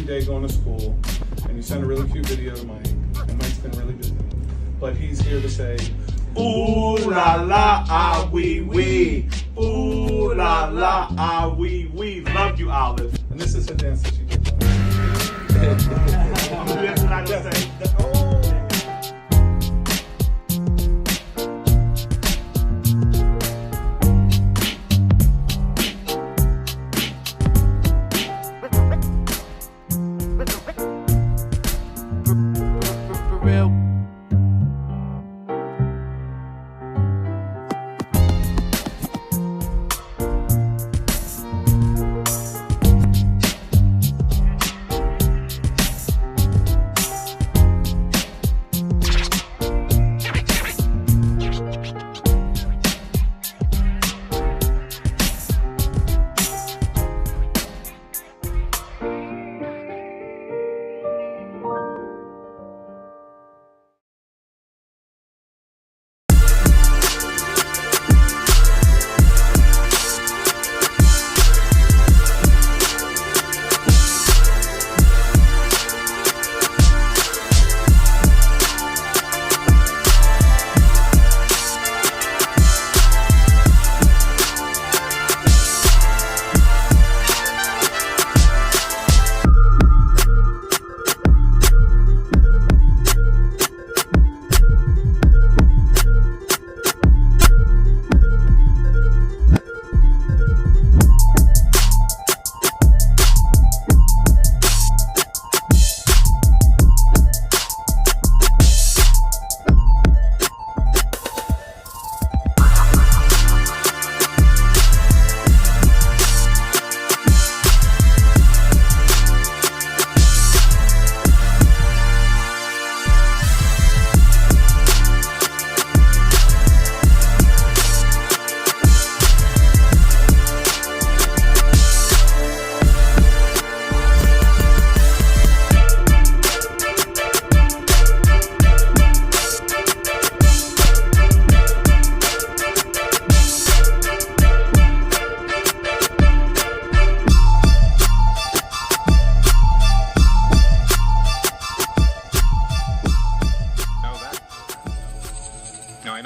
day going to school, and you sent a really cute video to Mike, and Mike's been really busy. But he's here to say, ooh la la, ah wee wee. Ooh la la, ah wee wee. Love you, Olive. And this is a dance that she did. I'm gonna do this and I just say,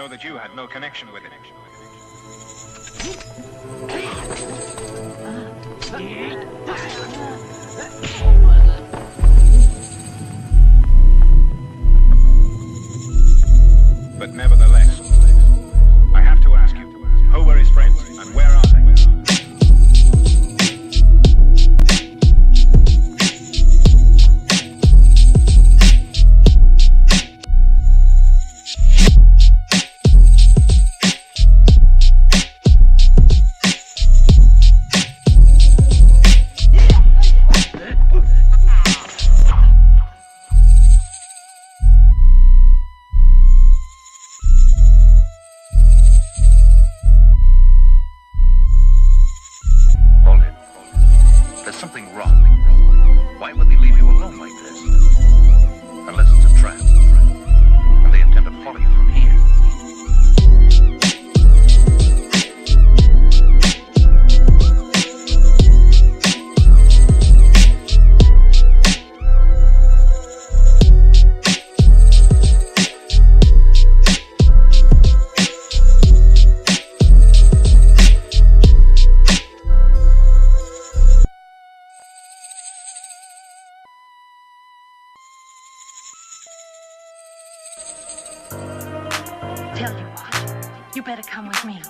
that you had no connection with it. But nevertheless, I have to ask you, who were his friends and where are they? There's something wrong. Why would they leave you alone like this? Unless it's a trap, and they intend to follow you from here. Tell you what, you better come with me.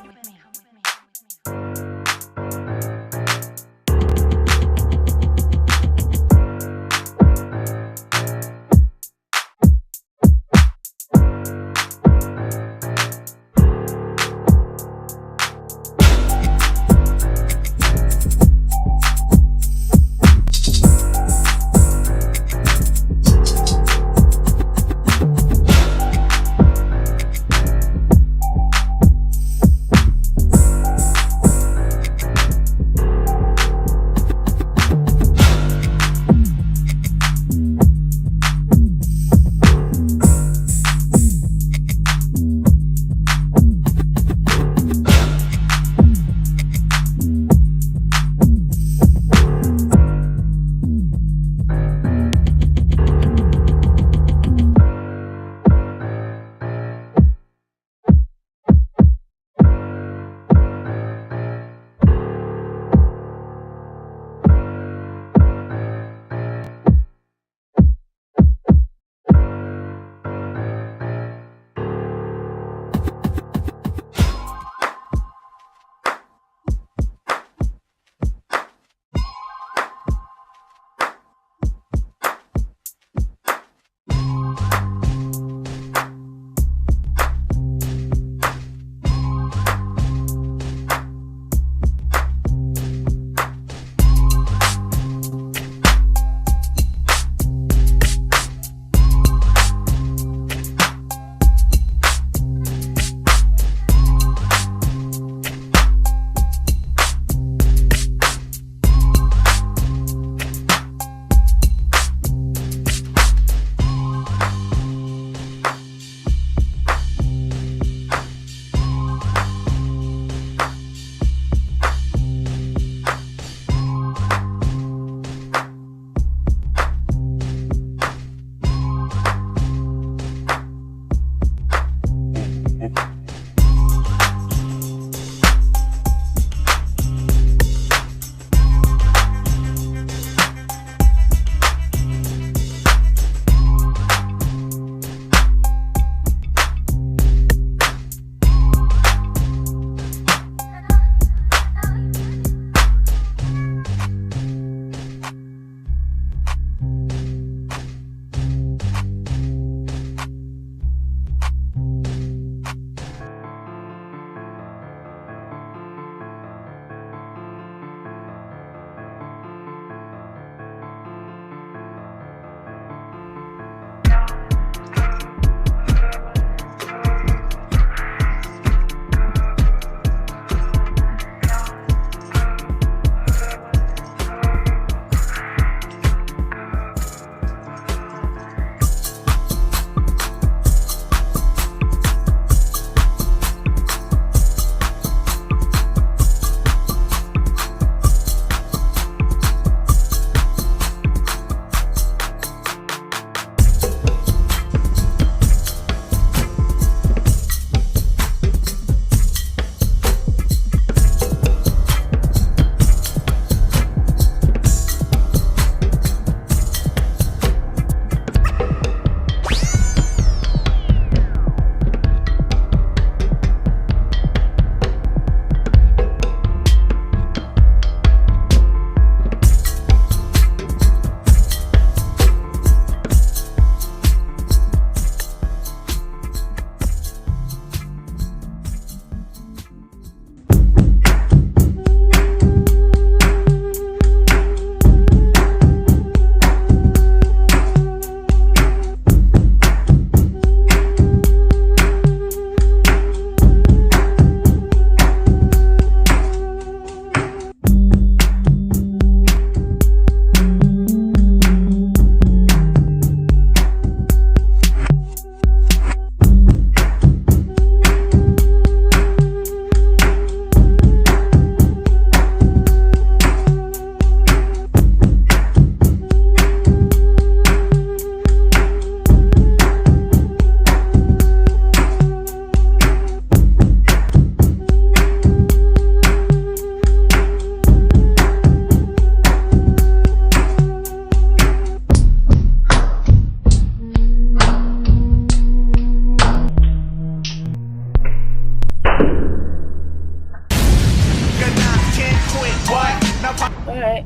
All right.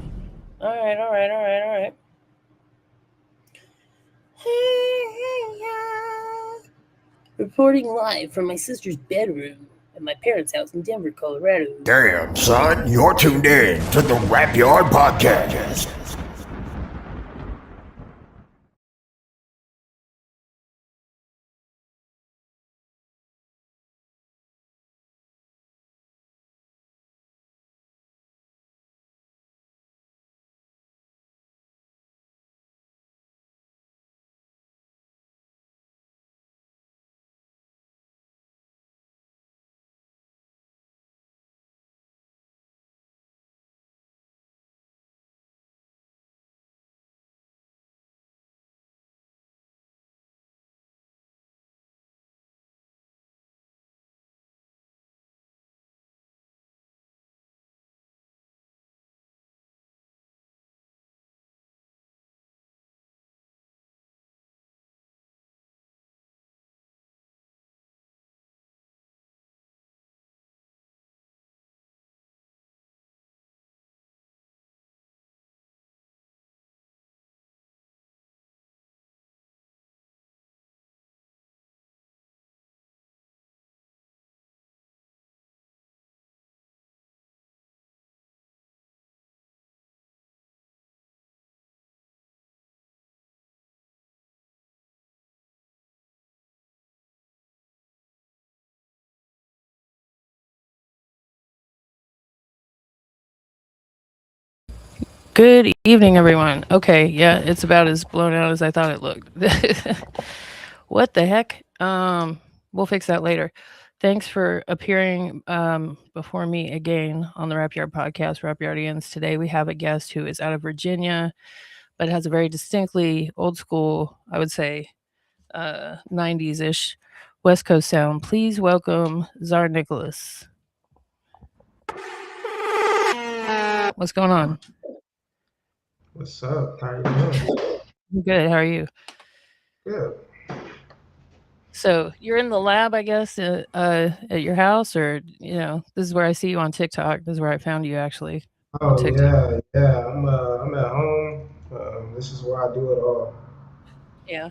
All right. Reporting live from my sister's bedroom at my parents' house in Denver, Colorado. Damn, son, you're tuned in to the Rap Yard Podcast. Good evening, everyone. Okay, yeah, it's about as blown out as I thought it looked. What the heck? We'll fix that later. Thanks for appearing before me again on the Rap Yard podcast, Rap Yardians. Today we have a guest who is out of Virginia, but has a very distinctly old school, I would say, 90s ish West Coast sound. Please welcome CZARNICHOLAS. What's going on? What's up? How you doing? Good. How are you? Good. So you're in the lab, I guess, at your house, or this is where I see you on TikTok. This is where I found you actually on Oh TikTok. yeah. I'm at home. This is where I do it all. Yeah.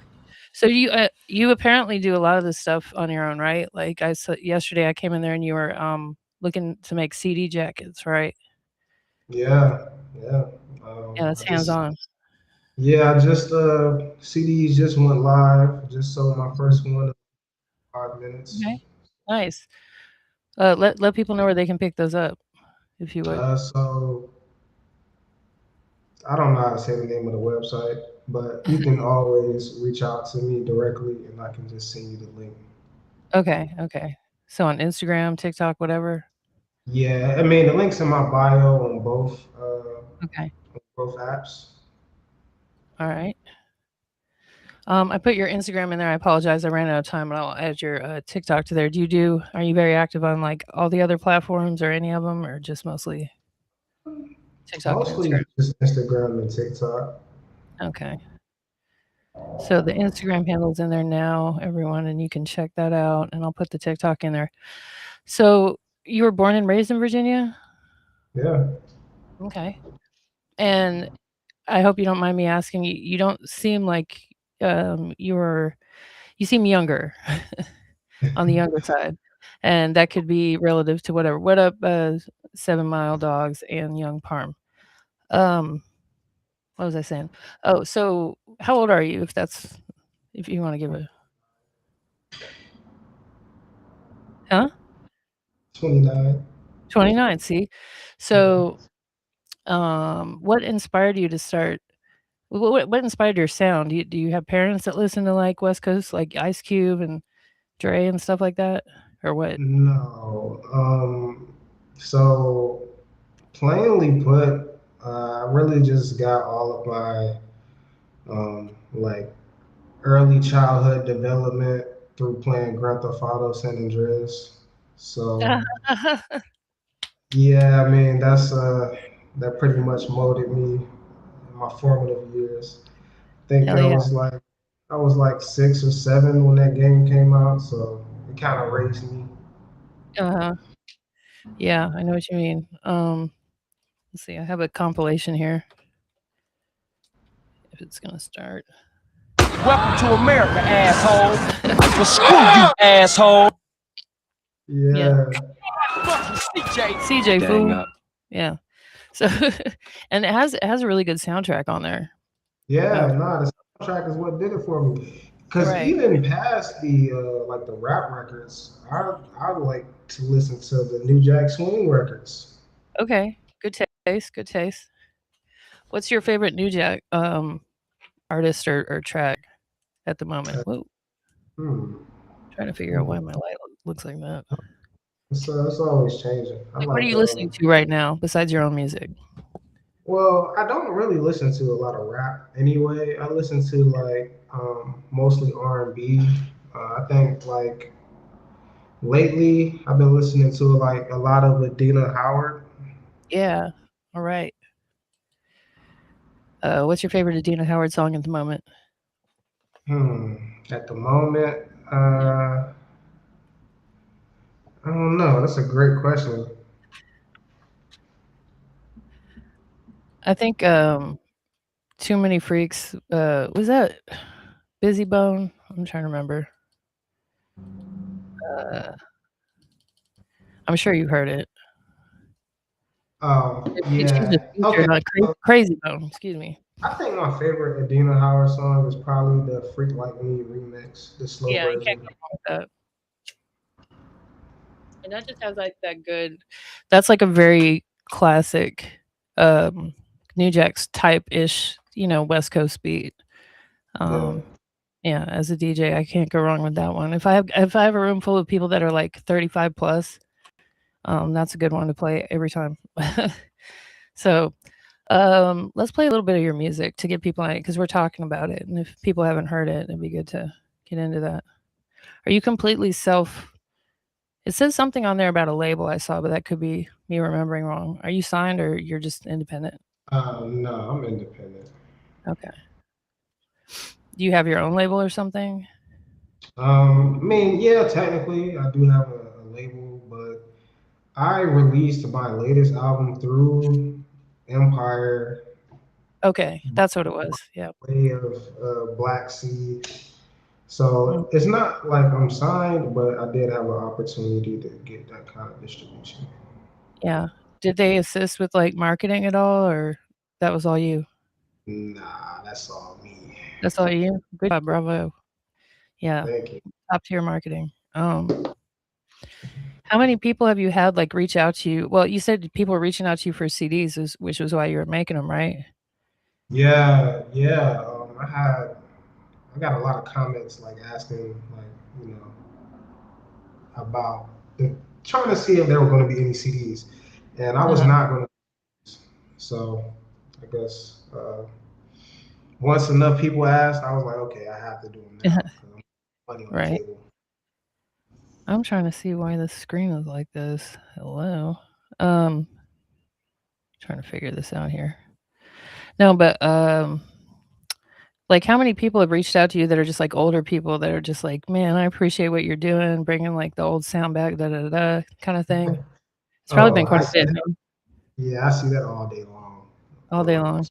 So you apparently do a lot of this stuff on your own, right? Like I saw yesterday, I came in there and you were looking to make CD jackets, right? Yeah, yeah. Yeah, I that's hands just on. I just CDs just went live. Just sold my first one in 5 minutes. Okay, nice. Let people know where they can pick those up, if you would. So I don't know how to say the name of the website, but you can always reach out to me directly, and I can just send you the link. Okay. So on Instagram, TikTok, whatever. Yeah, I mean the links in my bio Okay. on both apps. All right. I put your Instagram in there. I apologize. I ran out of time, but I'll add your TikTok to there. Are you very active on like all the other platforms or any of them, or just mostly TikTok and Mostly Instagram? just Instagram and TikTok. Okay. So the Instagram handle's in there now, everyone, and you can check that out. And I'll put the TikTok in there. So you were born and raised in Virginia? Yeah. Okay. And I hope you don't mind me asking. You don't seem like you seem younger. On the younger side, and that could be relative to whatever. What up, 7 Mile Dogs and Young Parm? Um, what was I saying? Oh, so how old are you? If you want to give a huh? 29. 29. See, Yeah. so what inspired you to start? What inspired your sound? Do you have parents that listen to like West Coast, like Ice Cube and Dre and stuff like that, or what? No. So plainly put, I really just got all of my like early childhood development through playing Grand Theft Auto San Andreas. So yeah, I mean that pretty much molded me in my formative years. I think Hell yeah. I was like 6 or 7 when that game came out, so it kind of raised me. Uh-huh. Yeah, I know what you mean. Let's see. I have a compilation here. If it's gonna start. Welcome to America, asshole. Well, screw you, asshole. Yeah. CJ fool. Yeah. So, and it has a really good soundtrack on there. Yeah, no, the soundtrack is what did it for me. Because Right. even past the like the rap records, I like to listen to the New Jack Swing records. Okay. Good taste. Good taste. What's your favorite New Jack artist or track at the moment? Whoa. Hmm. Trying to figure out why my light looks like that. It's always changing. I Like, what are like you listening to right now besides your own music? well, I don't really listen to a lot of rap anyway. I listen to like mostly R&B. I think like lately I've been listening to like a lot of Adina Howard. Yeah. All right. What's your favorite Adina Howard song at the moment? At the moment, Yeah. I don't know. That's a great question. I think Too Many Freaks. Was that Busy Bone? I'm trying to remember. Uh, I'm sure you heard it. She's just Yeah. Okay. featured on Crazy Bone. Excuse me. I think my favorite Adina Howard song is probably the "Freak Like Me" remix, the slow Yeah, you can't version. go wrong with that. And that just has like that good. That's like a very classic, um, New Jack's type ish. West Coast beat. Yeah. Um, yeah, as a DJ, I can't go wrong with that one. If I have a room full of people that are like 35 plus, that's a good one to play every time. So, let's play a little bit of your music to get people on it because we're talking about it, and if people haven't heard it, it'd be good to get into that. Are you completely self? It says something on there about a label I saw, but that could be me remembering wrong. Are you signed or you're just independent? No, I'm independent. Okay. Do you have your own label or something? I mean, yeah, technically, I do have a label, but I released my latest album through Empire Okay, that's what it was. Yeah. Way of Black Sea. Mm, So it's not like I'm signed, but I did have an opportunity to get that kind of distribution. yeah. Did they assist with like marketing at all, or that was all you? Nah, that's all me. That's all you? Good job, bravo. Yeah, Thank you. top tier marketing. How many people have you had like reach out to you? Well, you said people were reaching out to you for CDs, which was why you were making them, right? Yeah, yeah. I got a lot of comments like asking like about the, trying to see if there were going to be any CDs, and I was Uh-huh. not going to. So I guess once enough people asked, I was like, okay, I have to do them now because I'm money on the Right. table. I'm trying to see why the screen is like this. Hello. Um, Trying to figure this out here. No, but like how many people have reached out to you that are just like older people that are just like, man, I appreciate what you're doing, bringing like the old sound back, da da da, kind of thing. It's probably Oh, been I quite a see bit, that. man, Yeah, I see that all day long. all day long.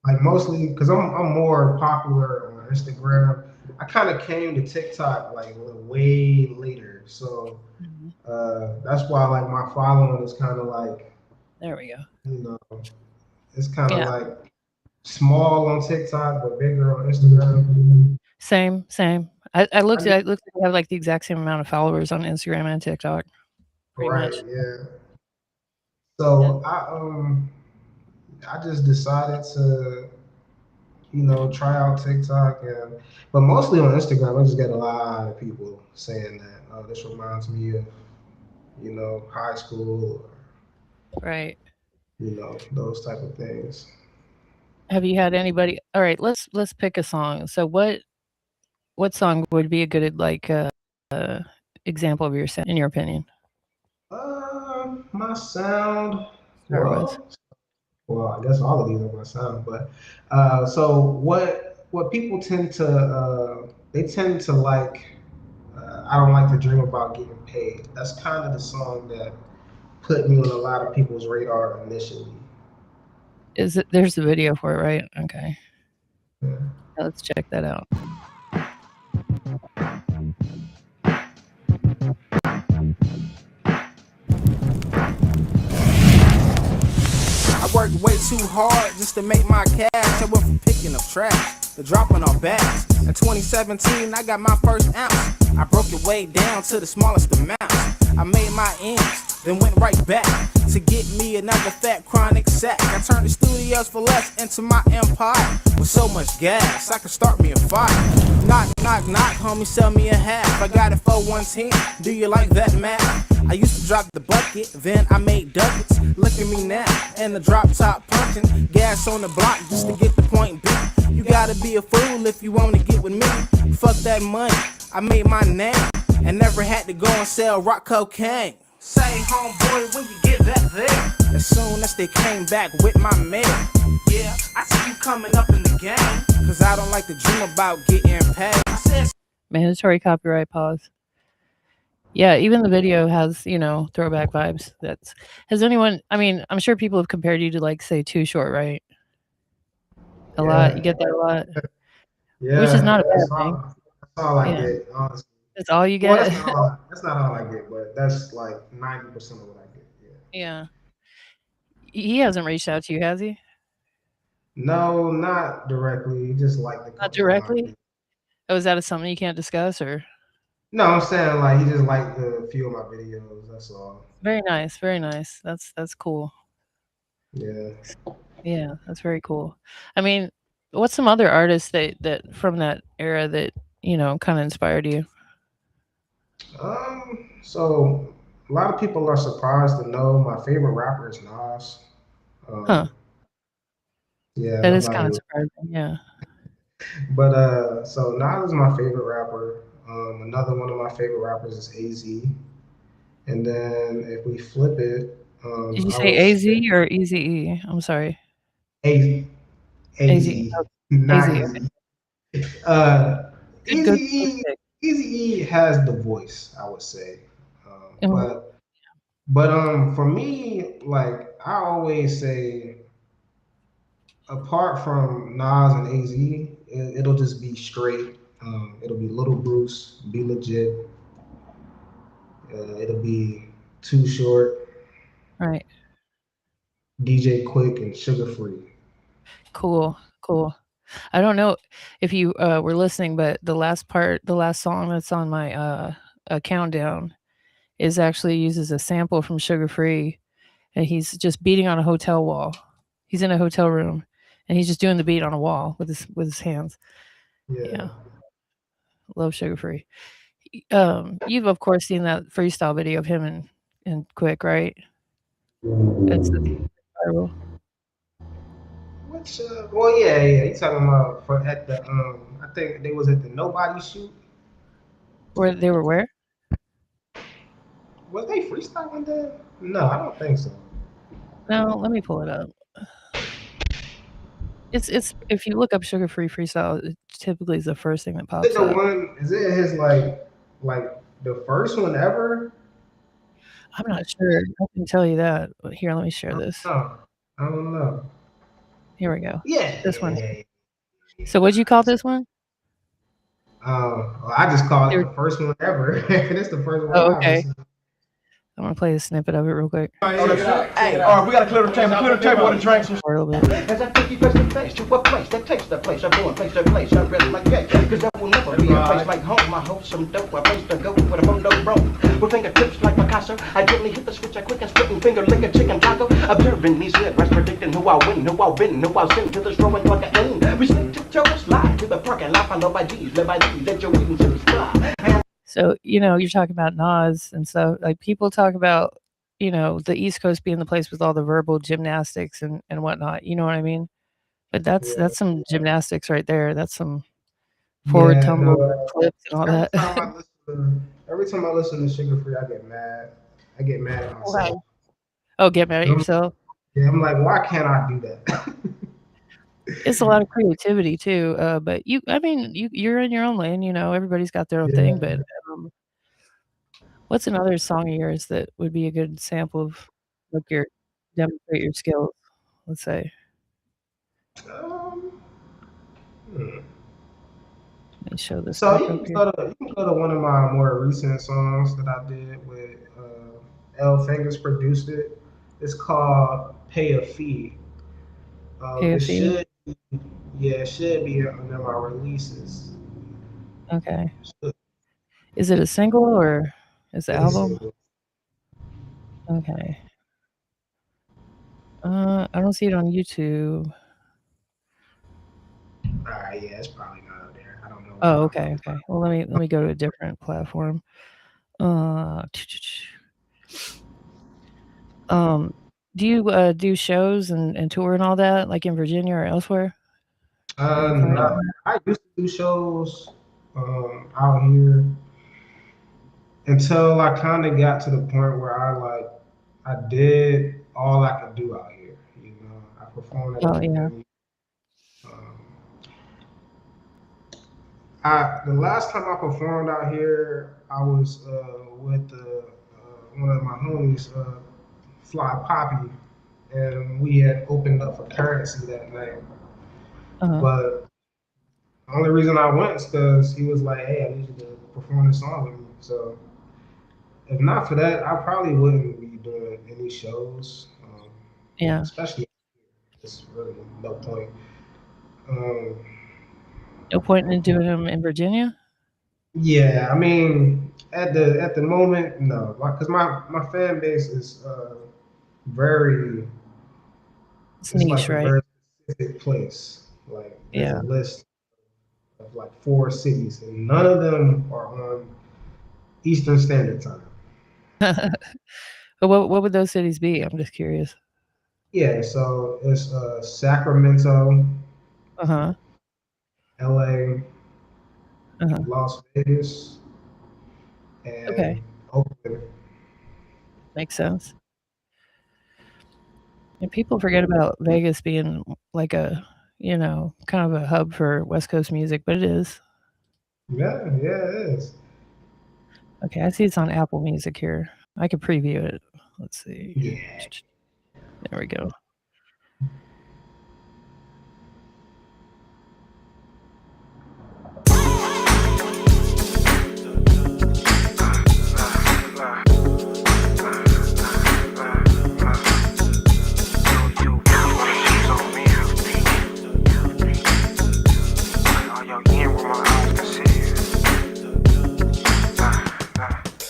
Like mostly because I'm more popular on Instagram. I kind of came to TikTok like way later, so Mhm. that's why like my following is kind of like There we go. you know it's kind of Yeah, like small on TikTok but bigger on Instagram. same, same. I I looked get at. It looks like I have like the exact same amount of followers on Instagram and TikTok, pretty right, much. yeah. Yeah. So I just decided to try out TikTok but mostly on Instagram. I just get a lot of people saying that this reminds me of high school or Right. those type of things. Have you had anybody? All right, let's pick a song. So what song would be a good like uh example of your sound in your opinion? My sound, Start with. I guess all of these are my sound, but so what people tend to they tend to like. I don't like to dream about getting paid. That's kind of the song that put me on a lot of people's radar initially. Is it? There's the video for it, right? Okay. Yeah. Let's check that out. I worked way too hard just to make my cash. I went from picking up trash to dropping off bags. In 2017, I got my first ounce. I broke it way down to the smallest amounts. I made my ends, then went right back to get me another fat chronic sack. I turned the studios for less into my empire. With so much gas, I could start me a fire. Knock, knock, knock, homie, sell me a half. I got it for 110, do you like that math? I used to drop the bucket, then I made ducats. Look at me now, and the drop top punching. Gas on the block just to get the point B. You gotta be a fool if you wanna get with me. Fuck that money, I made my name, and never had to go and sell rock cocaine. Say, homeboy, when you get that there? As soon as they came back with my mail. Yeah, I see you coming up in the game, cause I don't like to dream about getting paid. I said, Mandatory copyright pause. Yeah, even the video has, throwback vibes. Has anyone, I mean, I'm sure people have compared you to, like, say, Too Short, right? A lot. You get that a lot. Yeah, Which is not a bad that's thing. all I Yeah. get, honestly. That's all you Well, get? that's not all I get, but that's like 90% of what I get. Yeah. Yeah. He hasn't reached out to you, has he? No, not directly. He just liked a Not couple of my directly? videos. Oh, is that something you can't discuss, or? No, I'm saying like he just liked a few of my videos. That's all. Very nice, very nice. That's cool. Yeah. Yeah, that's very cool. I mean, what's some other artists that from that era that, kind of inspired you? So a lot of people are surprised to know my favorite rapper is Nas. Huh. Yeah, That is nobody kind of would. surprising. Yeah. But so Nas is my favorite rapper. Another one of my favorite rappers is AZ. And then if we flip it, Did you I say would say AZ or EZE? I'm sorry. A AZ. AZ, Oh, AZ. not Okay. Easy. Uh, Good Easy pick. Easy has the voice, I would say. Mhm. But for me, like I always say, apart from Nas and AZ, it'll just be straight. It'll be Little Bruce, Be Legit. It'll be Too Short, Right. DJ Quick, and Sugar Free. Cool. I don't know if you were listening, but the last song that's on my countdown is actually uses a sample from Sugar Free, and he's just beating on a hotel wall. He's in a hotel room, and he's just doing the beat on a wall with his hands. Yeah. Yeah, love Sugar Free. You've of course seen that freestyle video of him and Quick, right? It's viral. Which well yeah, you talking about for at the I think they was at the Nobody shoot. Where they were where? Was they freestyling there? No, I don't think so. No, let me pull it up. It's if you look up Sugar Free freestyle, it typically is the first thing that Is it pops the up. one? Is it his like the first one ever? I'm not sure. I can tell you that. But here, let me share this. No, I don't know. Here we go. Yeah, This yeah, one. yeah, yeah. So what'd you call this one? Well, I just call They it were- the first one ever. This the first one Oh, I okay. listened to. I'm gonna play a snippet of it real quick. Hey, all right, we gotta clear the table with the drinks. For a little bit. As I take you face to face to a place that takes the place. I'm going place to place. I'm ready like that. Cause that will never be a place like home. I hope some dope, a place to go with a photo roam. With fingertips like Picasso, I gently hit the switch, I quick and spitting finger, lick a chicken taco. Observing these rest predicting who I'll win, who I'll win, who I'll send to the throwing like an aim. We slip to toe, slide to the parking lot, followed by G's, led by D's, that you're eating to the sky. So, you're talking about Nas and stuff. Like people talk about, the East Coast being the place with all the verbal gymnastics and whatnot. You know what I mean? But that's some gymnastics right there. That's some forward Yeah, tumble no. flips and all that. Every time I listen to Sugar Free, I get mad. I get mad at myself. Wow. Oh, get mad at yourself. Yeah, I'm like, why can't I do that? It's a lot of creativity too. But you're in your own lane. Everybody's got their own thing. But what's another song of yours that would be a good sample of like your demonstrate your skills? Let's say. Um, hmm. Let me show this So back up here. you can go to one of my more recent songs that I did with L Fingers produced it. It's called "Pay a Fee." It KFC. should, yeah, it should be under my releases. Okay. Should Is it a single or is it be a album? single. Okay. I don't see it on YouTube. Yeah, it's probably not up there. I don't know where Oh, my okay, okay. Well, let me go to a different platform. Uh, um, do you do shows and tour and all that, like in Virginia or elsewhere? Are you from No, anywhere? I used to do shows out here until I kind of got to the point where I did all I could do out here. You know, I performed at a Oh few yeah. venues. Um, I the last time I performed out here, I was with one of my homies, Fly Poppy, and we had opened up for Currency that night. Uh-huh. But the only reason I went is because he was like, "Hey, I need you to perform this song with me." So if not for that, I probably wouldn't be doing any shows, Yeah. especially it's really no point. Um, No point in doing them in Virginia. yeah, I mean, at the moment, no, because my fan base is very, It's it's niche, like a right? very specific place. Like there's a Yeah. list of like 4 cities, and none of them are on Eastern Standard Time. But what would those cities be? I'm just curious. Yeah, so it's Sacramento, Uh-huh. LA, Uh-huh. Las Vegas, Okay. and Oakland. Makes sense. And people forget about Vegas being like a, kind of a hub for West Coast music, but it is. Yeah, yeah, it is. Okay, I see it's on Apple Music here. I could preview it. Let's see. Yeah. There we go.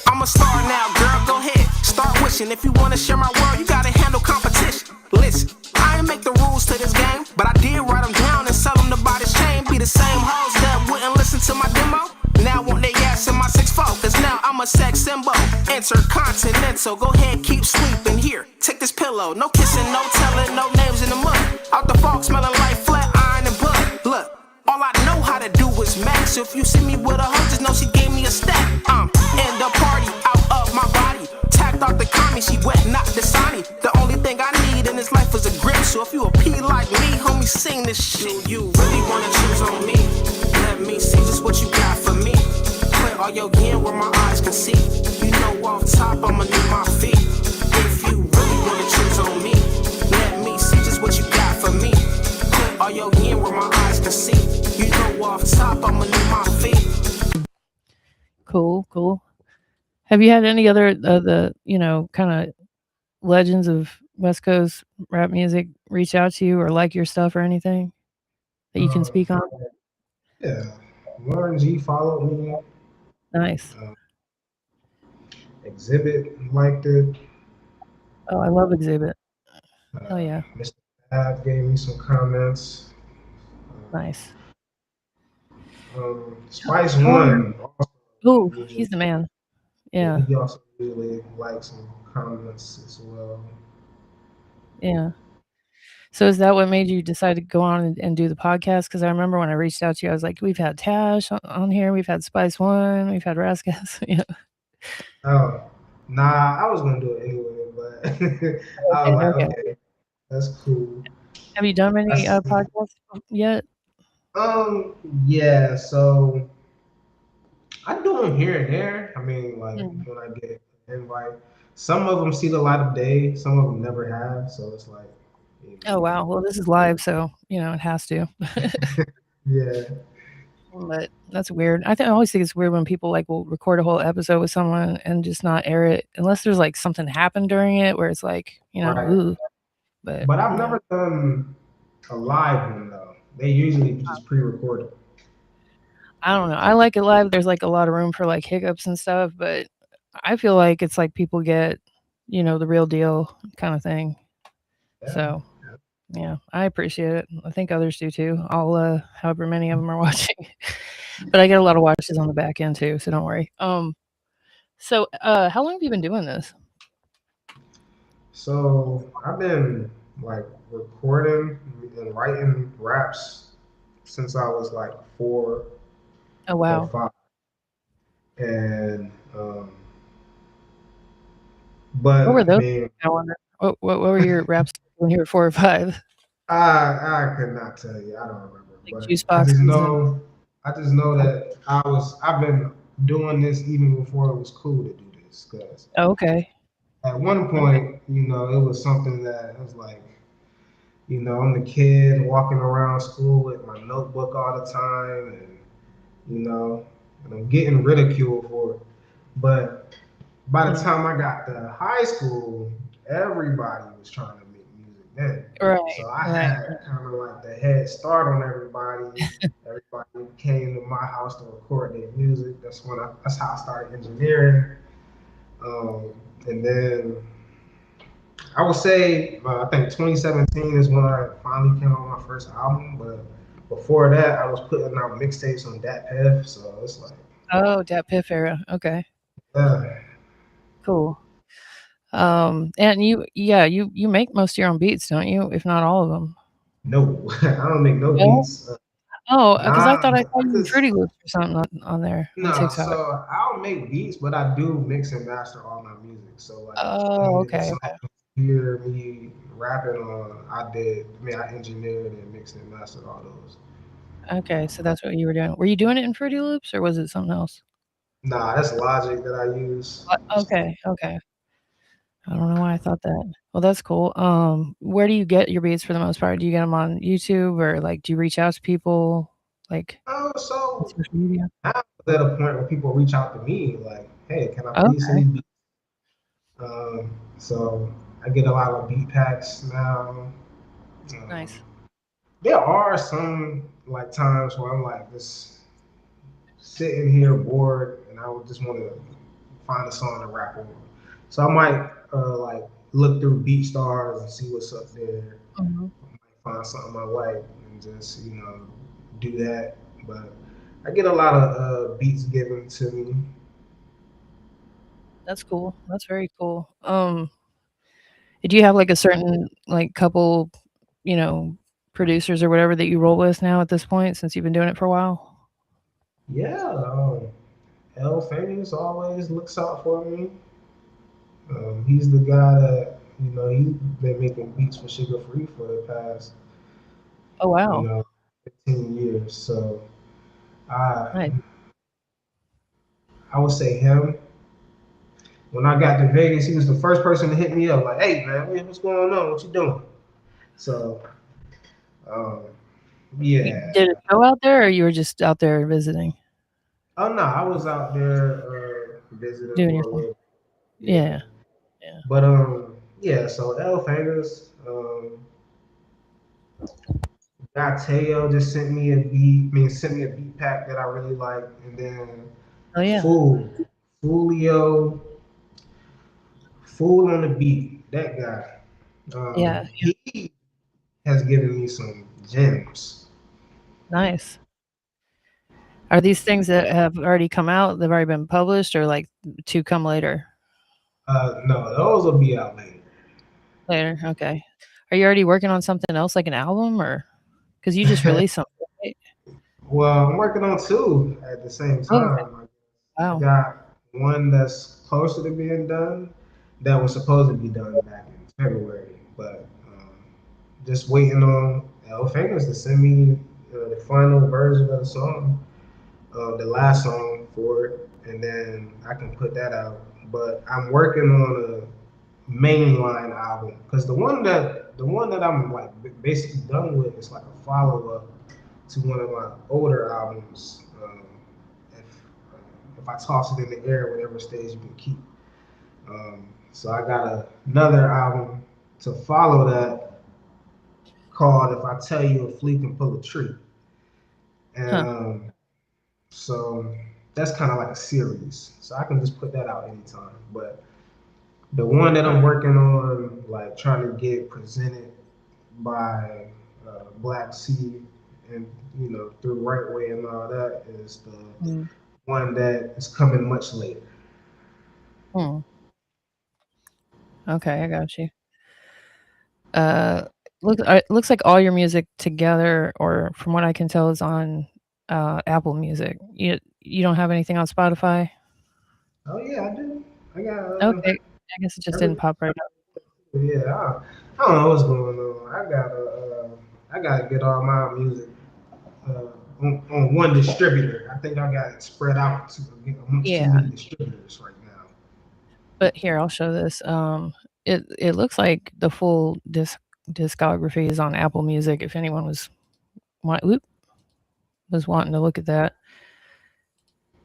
I'm a star now, girl, go ahead. Start wishing. If you wanna share my world, you gotta handle competition. Listen, I ain't make the rules to this game, but I did write them down and sell them to buy this chain. Be the same hoes that wouldn't listen to my demo. Now want they ass in my 6'4", cause now I'm a sex symbol. Intercontinental, go ahead, keep sleeping here. Take this pillow, no kissing, no telling, no names in the mud. Out the fog, smelling like flat iron and blood. Look. All I know how to do is max. So if you see me with a hoe, just know she gave me a stack. In the party, out of my body. Tapped out the commie, she wet, not the Dasani. The only thing I need in this life is a grip. So if you a P like me, homie, sing this shit. You really wanna choose on me? Let me see just what you got for me. Put all your yin where my eyes can see. You know off top, I'ma need my feet. If you really wanna choose on me, let me see just what you got for me. Put all your yin where my eyes can see. You know off top, I'ma need my feet. Cool, cool. Have you had any other the kind of legends of West Coast rap music reach out to you or like your stuff or anything that you can Um, speak on? yeah, Lauren G followed me. Nice. Uh, Exhibit liked it. Oh, I love Exhibit. Hell yeah. Mr. Ab gave me some comments. Nice. Spice Um, One also oh, usually, he's the man. yeah, Yeah, he also usually likes some comments as well. yeah. So is that what made you decide to go on and do the podcast? Because I remember when I reached out to you, I was like, "We've had Tash on here, we've had Spice One, we've had Rascas." Yeah. Oh, nah, I was gonna do it anyway, but I Okay, was like, okay. okay, that's cool. Have you done many That's, podcasts yet? yeah, so I do them here and there. I mean, like Mm. when I get an invite, some of them see the light of day, some of them never have. So it's like You Oh wow. Well, this is live, so it has to. Yeah. But that's weird. I always think it's weird when people like will record a whole episode with someone and just not air it unless there's like something happened during it where it's like, Right. ooh. But But I've never done a live one though. They usually just pre-record it. I don't know. I like it live. There's like a lot of room for like hiccups and stuff, but I feel like it's like people get, the real deal kind of thing. Yeah. So, yeah, I appreciate it. I think others do too. All however many of them are watching. But I get a lot of watches on the back end too, so don't worry. So how long have you been doing this? So I've been like recording and writing raps since I was like 4 Oh or wow. 5. And What were but I those? mean, I wonder. What were your raps when you were 4 or 5? I could not tell you. I don't remember, Like but juice boxes and I just know that I've been doing this even before it was cool to do this because oh, okay. at one Okay. point, it was something that it was like, I'm the kid walking around school with my notebook all the time, and I'm getting ridiculed for it. But by the Mhm. time I got to high school, everybody was trying to make music then. Right, So I right. had kind of like the head start on everybody. Everybody came to my house to record their music. That's how I started engineering. Um, and then I would say I think 2017 is when I finally came out with my first album. But before that, I was putting out mixtapes on Dat Piff. So it's like, Oh, Dat Piff era. Okay. yeah, Cool. And you make most of your own beats, don't you? If not all of them. no, I don't make no No? beats. Oh, because I Nah, thought I saw I you in just Fruity Loops or something on there on no. TikTok. So I'll make beats, but I do mix and master all my music. So like Oh, any of the okay, songs okay. you hear me rapping on, I did. I mean, I engineered and mixed and mastered all those. Okay, so that's what you were doing. Were you doing it in Fruity Loops or was it something else? Nah, that's Logic that I use. Okay, okay. I don't know why I thought that. Well, that's cool. Where do you get your beats for the most part? Do you get them on YouTube or like do you reach out to people like on So social media? now I'm at a point where people reach out to me like, "Hey, can I please send Okay, these beats?" So I get a lot of beat packs now. Um, nice. there are some like times where I'm like just sitting here bored and I would just want to find a song to rap over. So I might like look through BeatStars and see what's up there. Mhm. I might find something I like and just do that. But I get a lot of beats given to me. That's cool. That's very cool. Do you have like a certain like couple, you know, producers or whatever that you roll with now at this point since you've been doing it for a while? Yeah, L Famous always looks out for me. He's the guy that he's been making beats for Sugar Free for the past Oh you wow. know 15 years. So I Nice. I would say him. When I got to Vegas, he was the first person to hit me up like, "Hey man, what's going on? What you doing?" So um, You yeah. did a show out there or you were just out there visiting? Oh no, I was out there visiting Doing for your a thing. little. Yeah. Yeah. Yeah. But yeah. So L Famous, Teo just sent me a beat. I mean, sent me a beat pack that I really like, and then Oh yeah. Fool, Foolio, Fool on the beat. That guy. Yeah. He has given me some gems. Nice. Are these things that have already come out, they've already been published or like to come later? No, those will be out later. Later. Okay. Are you already working on something else like an album or because you just released something, right? Well, I'm working on two at the same Oh, okay. time. I Wow. got one that's closer to being done that was supposed to be done back in February, but just waiting on L Fingers to send me the final version of the song, the last song for it, and then I can put that out. But I'm working on mainline album, because the one that I'm like basically done with is like a follow up to one of my older albums. If I toss it in the air, whatever stays you can keep. So I got another album to follow that called "If I Tell You a Flea Can Pull a Tree," and so that's kind of like a series. So I can just put that out anytime. But the one that I'm working on, like trying to get presented by Black Sea and through Right Way and all that, is the one that is coming much later. Okay, I got you. Looks like all your music together, or from what I can tell, is on Apple Music. You don't have anything on Spotify? Oh yeah, I do. I got. Okay, I guess it just didn't pop right up. Yeah, I don't know what's going on. I gotta get all my music on one distributor. I think I got it spread out to amongst too many distributors right now. But here, I'll show this. It looks like the full discography is on Apple Music. If anyone was wanting to look at that.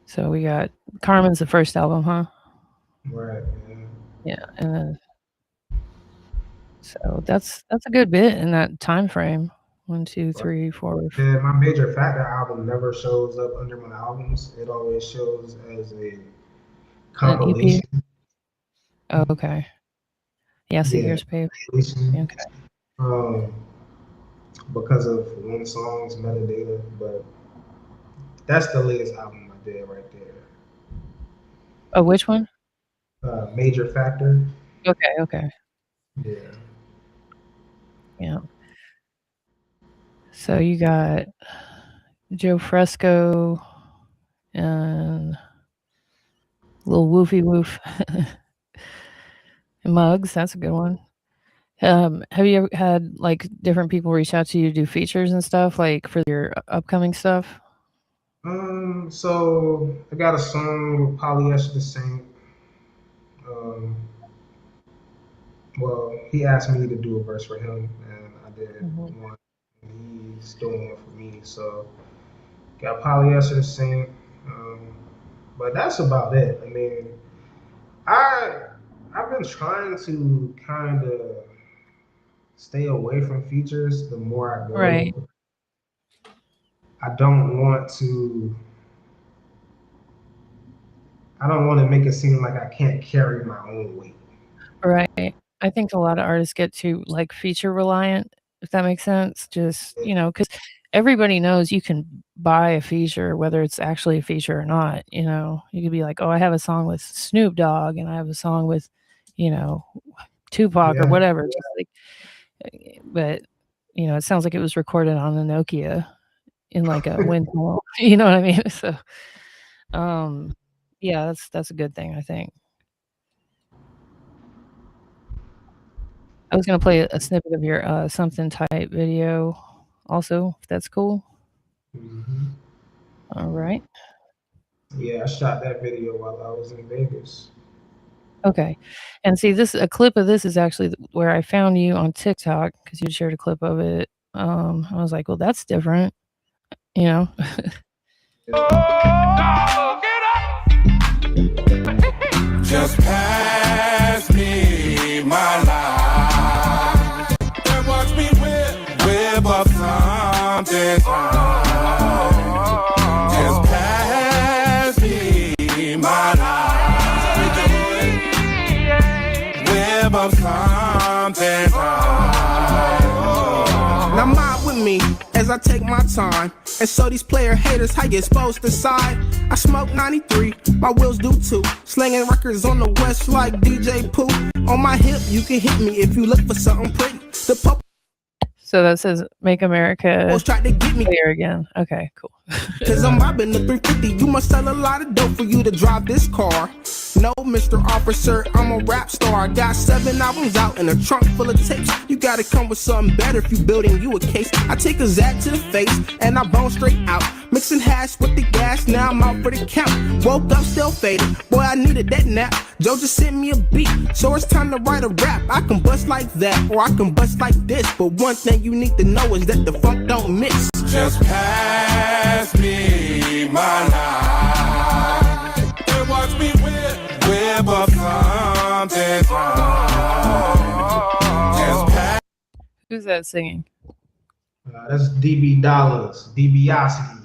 So we got Carmen's the first album, huh? Right. Yeah, and then so that's a good bit in that time frame. 1, 2, 3, 4. And my Major Factor album never shows up under my albums. It always shows as a compilation. Oh, okay. Yeah, see, here's paper. Okay. Because of one song's metadata, but that's the latest album I did right there. Oh, which one? Major Factor. Okay. Yeah. So you got Joe Fresco and Lil Woofy Woof. Muggs, that's a good one. Have you ever had like different people reach out to you to do features and stuff, like for your upcoming stuff? So I got a song with Polyester the Saint. Well, he asked me to do a verse for him, and I did one. And he's doing one for me. So got Polyester the Saint. But that's about it. I mean, I've been trying to kind of stay away from features the more I go. Right. I don't want to make it seem like I can't carry my own weight. Right. I think a lot of artists get too like feature reliant, if that makes sense. Just, because everybody knows you can buy a feature, whether it's actually a feature or not. You could be like, oh, I have a song with Snoop Dogg and I have a song with, Tupac or whatever. Just like, but, it sounds like it was recorded on a Nokia in like a windmill. You know what I mean? So, yeah, that's a good thing, I think. I was going to play a snippet of your something type video also, if that's cool. All right. Yeah, I shot that video while I was in Vegas. Okay. And see, a clip of this is actually where I found you on TikTok, because you shared a clip of it. I was like, well, that's different, Just pass me my life and watch me whip up something. Just pass me my life, whip up something. Now mob with me as I take my time and show these player haters how you're supposed to side. I smoke 93, my wheels do too. Slinging records on the west like DJ Pooh. On my hip, you can hit me if you look for something pretty. So that says "Make America tried to get me clear again." Okay, cool. Cause I'm robbing the 350. You must sell a lot of dope for you to drive this car. No, Mr. Officer, I'm a rap star. I got 7 albums out in a trunk full of tapes. You gotta come with something better if you building you a case. I take a zag to the face and I bone straight out. Mixing hash with the gas, now I'm out for the count. Woke up still faded, boy I needed that nap. Joe just sent me a beat, so it's time to write a rap. I can bust like that, or I can bust like this. But one thing you need to know is that the funk don't mix. Just pass me my life and watch me whip up something. Just pass. Who's that singing? That's DB Dollars, DiBiase.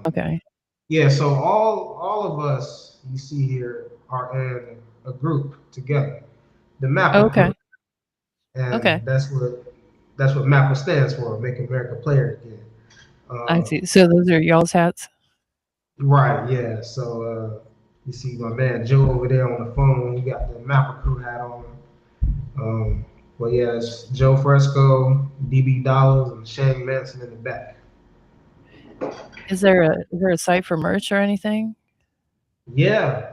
Okay. Yeah, so all of us you see here are in a group together, the MAPA Okay. group, and Okay. that's what MAPA stands for, Make America Player Again. I see. So those are y'all's hats? Right, yeah. So you see my man Joe over there on the phone. He got the MAPA crew hat on. But yeah, it's Joe Fresco, DB Dollars, and Shane Manson in the back. Is there a site for merch or anything? Yeah.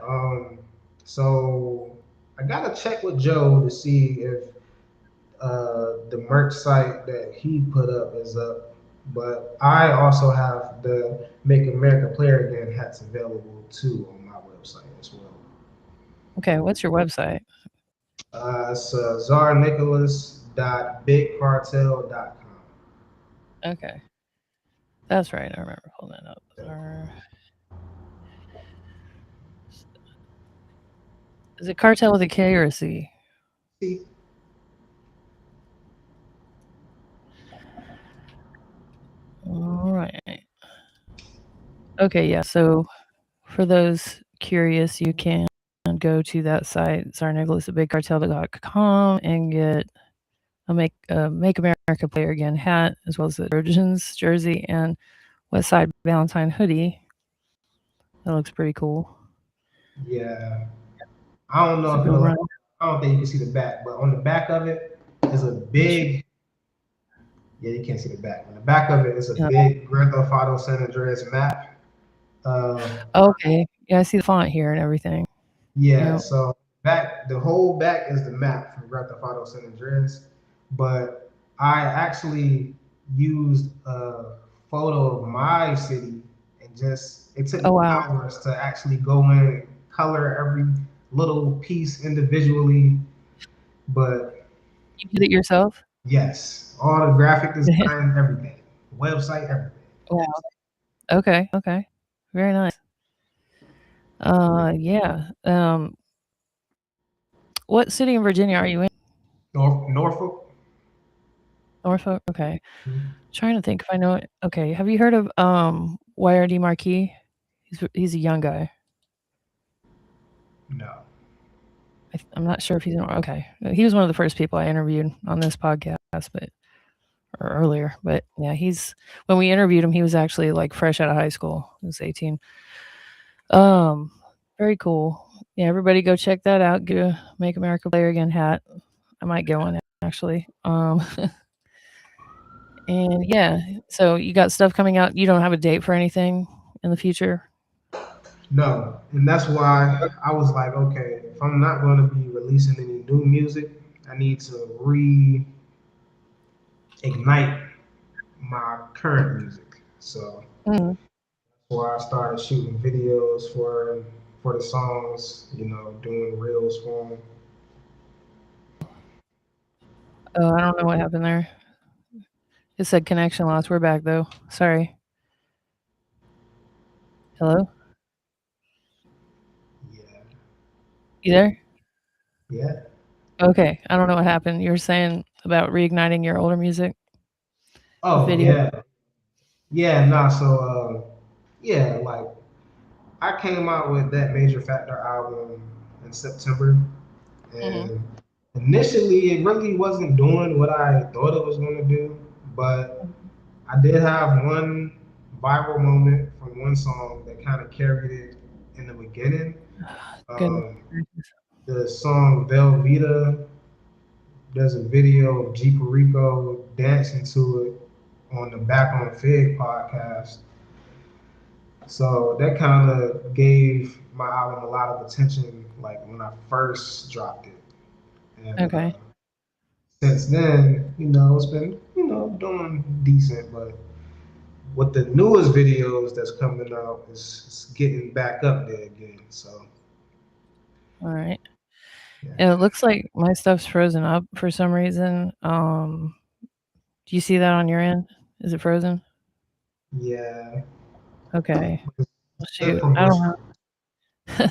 So I gotta check with Joe to see if the merch site that he put up is up. But I also have the Make America Player Again hats available too on my website as well. Okay, what's your website? It's czarnicholas.bigcartel.com. Okay. That's right. I remember pulling that up. Is it cartel with a K or a C? See? All right. Okay, yeah. So for those curious, you can go to that site, czarnicholas@bigcartel.com, and get a Make America Player Again hat, as well as the Trojans jersey and West Side Valentine hoodie. That looks pretty cool. Yeah. I don't know if Super run. I don't think you can see the back, but on the back of it is a big. Yeah, you can't see the back. On the back of it is a big Grand Theft Auto San Andreas map. Okay. Yeah, I see the font here and everything. Yeah, Yep. so the whole back is the map from Grand Theft Auto San Andreas, but I actually used a photo of my city and it took me hours to actually go in and color every little piece individually. But you did it yourself? Yes, all the graphic design, everything, website, everything. Wow. Okay. Okay. Very nice. Yeah. What city in Virginia are you in? Norfolk. Norfolk. Okay. Trying to think if I know it. Okay. Have you heard of YRD Marquis? He's a young guy. No. I'm not sure if he's okay. He was one of the first people I interviewed on this podcast, or earlier. But yeah, when we interviewed him, he was actually like fresh out of high school. He was 18. Very cool. Yeah, everybody go check that out. Get a Make America Player Again hat. I might get one actually. And yeah, so you got stuff coming out. You don't have a date for anything in the future? No, and that's why I was like, okay, if I'm not going to be releasing any new music, I need to reignite my current music. So that's why I started shooting videos for the songs, doing reels for them. Oh, I don't know what happened there. It said connection loss. We're back though. Sorry. Hello? Yeah. You there? Yeah. Okay. I don't know what happened. You were saying about reigniting your older music? Oh, video? yeah. Yeah, nah, so, yeah, like, I came out with that Major Factor album in September, and initially it really wasn't doing what I thought it was going to do, but I did have one viral moment from one song that kind of carried it in the beginning. The song Velveeta, there's a video of G Perico dancing to it on the Back on Fig podcast. So that kind of gave my album a lot of attention, like when I first dropped it. And since then, it's been, doing decent, but with the newest videos that's coming out, it's getting back up there again. So All right. And it looks like my stuff's frozen up for some reason. Do you see that on your end? Is it frozen? yeah. Okay. Well, shoot. Definitely I don't was- know.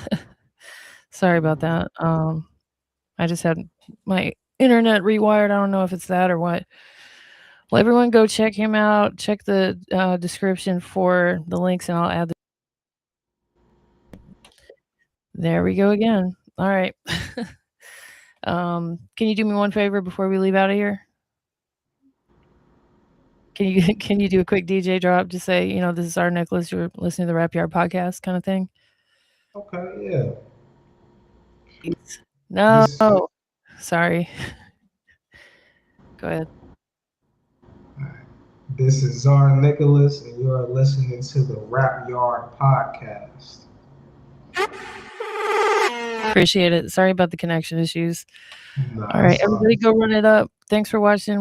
Sorry about that. I just had my internet rewired. I don't know if it's that or what. Well, everyone go check him out. Check the description for the links, and I'll add There we go again. All right. Can you do me one favor before we leave out of here? Can you can you do a quick DJ drop? Just say, this is our Nicholas. You're listening to the Rap Yard podcast, kind of thing. Okay, yeah. No, This, sorry. Go ahead. this is Czar Nicholas, and you are listening to the Rap Yard podcast. Appreciate it. Sorry about the connection issues. Nah, All right, it's all everybody go run it up. Thanks for watching.